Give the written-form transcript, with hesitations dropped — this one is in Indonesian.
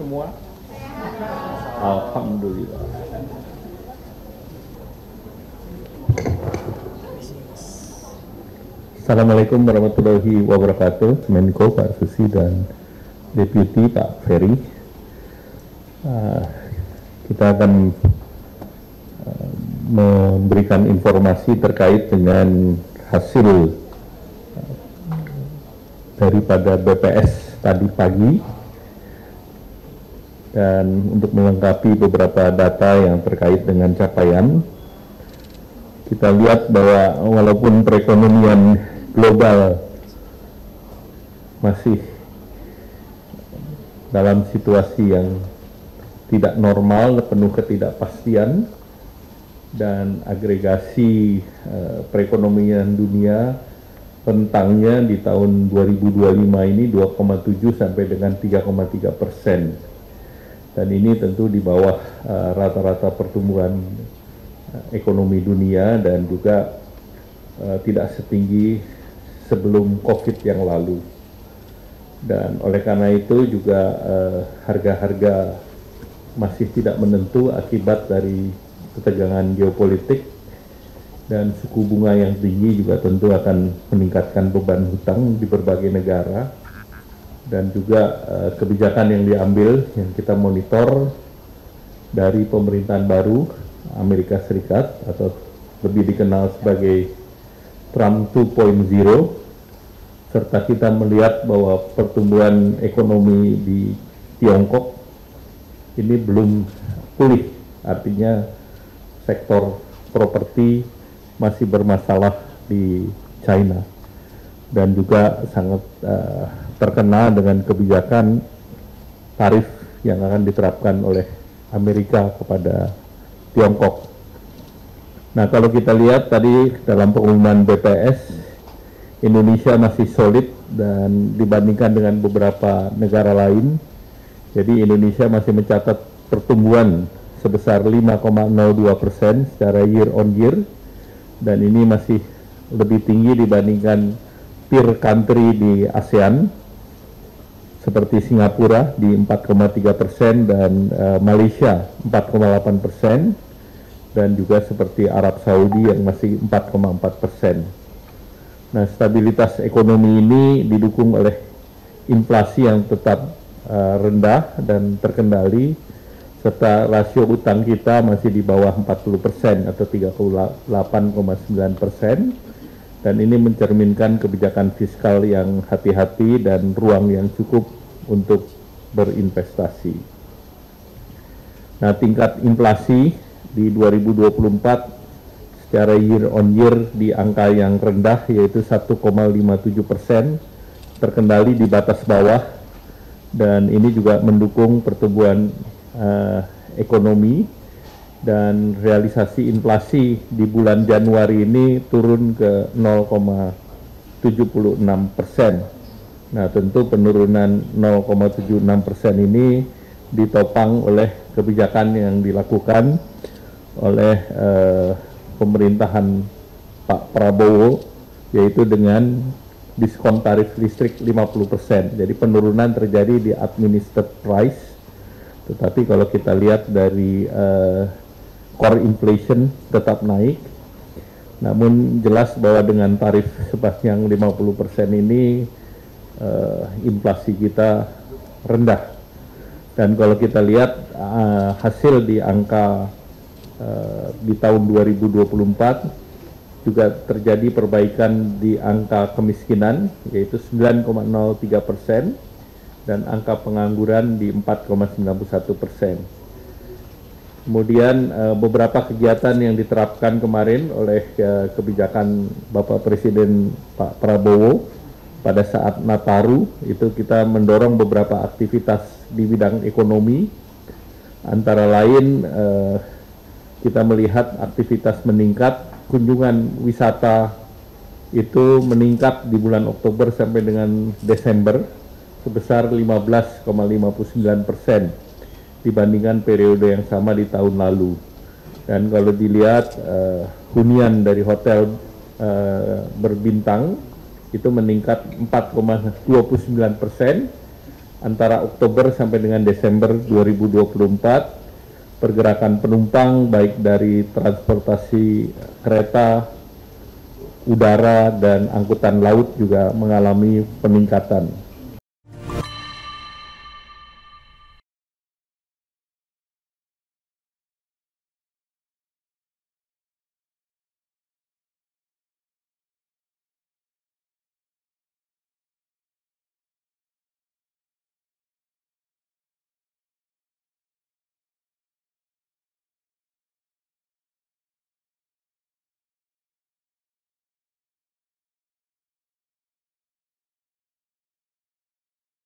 semua? Alhamdulillah. Assalamualaikum warahmatullahi wabarakatuh. Menko Pak Susi dan Deputi Pak Ferry. Kita akan memberikan informasi terkait dengan hasil daripada BPS tadi pagi, dan untuk melengkapi beberapa data yang terkait dengan capaian, kita lihat bahwa walaupun perekonomian global masih dalam situasi yang tidak normal, penuh ketidakpastian, dan agregasi perekonomian dunia rentangnya di tahun 2025 ini 2,7 sampai dengan 3,3%, dan ini tentu di bawah rata-rata pertumbuhan ekonomi dunia dan juga tidak setinggi sebelum COVID yang lalu. Dan oleh karena itu juga harga-harga masih tidak menentu akibat dari ketegangan geopolitik, dan suku bunga yang tinggi juga tentu akan meningkatkan beban hutang di berbagai negara, dan juga kebijakan yang diambil yang kita monitor dari pemerintahan baru Amerika Serikat atau lebih dikenal sebagai Trump 2.0, serta kita melihat bahwa pertumbuhan ekonomi di Tiongkok ini belum pulih, artinya sektor properti masih bermasalah di China, dan juga sangat terkena dengan kebijakan tarif yang akan diterapkan oleh Amerika kepada Tiongkok. Nah, kalau kita lihat tadi dalam pengumuman BPS, Indonesia masih solid dan dibandingkan dengan beberapa negara lain. Jadi Indonesia masih mencatat pertumbuhan sebesar 5,02% secara year on year, dan ini masih lebih tinggi dibandingkan peer country di ASEAN seperti Singapura di 4,3% dan Malaysia 4,8%. Dan juga seperti Arab Saudi yang masih 4,4%. Nah, stabilitas ekonomi ini didukung oleh inflasi yang tetap rendah dan terkendali, serta rasio utang kita masih di bawah 40% atau 38,9%, dan ini mencerminkan kebijakan fiskal yang hati-hati dan ruang yang cukup untuk berinvestasi. Nah, tingkat inflasi di 2024 secara year on year di angka yang rendah, yaitu 1,57%, terkendali di batas bawah, dan ini juga mendukung pertumbuhan ekonomi, dan realisasi inflasi di bulan Januari ini turun ke 0,76%. Nah, tentu penurunan 0,76% ini ditopang oleh kebijakan yang dilakukan oleh pemerintahan Pak Prabowo, yaitu dengan diskon tarif listrik 50%. Jadi penurunan terjadi di administered price, tetapi kalau kita lihat dari core inflation tetap naik. Namun jelas bahwa dengan tarif sepanjang 50% ini inflasi kita rendah. Dan kalau kita lihat hasil di angka di tahun 2024 juga terjadi perbaikan di angka kemiskinan, yaitu 9,03%, dan angka pengangguran di 4,91%. Kemudian beberapa kegiatan yang diterapkan kemarin oleh kebijakan Bapak Presiden Pak Prabowo pada saat Nataru, itu kita mendorong beberapa aktivitas di bidang ekonomi, antara lain kita melihat aktivitas meningkat, kunjungan wisata itu meningkat di bulan Oktober sampai dengan Desember sebesar 15,59% dibandingkan periode yang sama di tahun lalu. Dan kalau dilihat hunian dari hotel berbintang itu meningkat 4,29%, antara Oktober sampai dengan Desember 2024, pergerakan penumpang baik dari transportasi kereta, udara, dan angkutan laut juga mengalami peningkatan.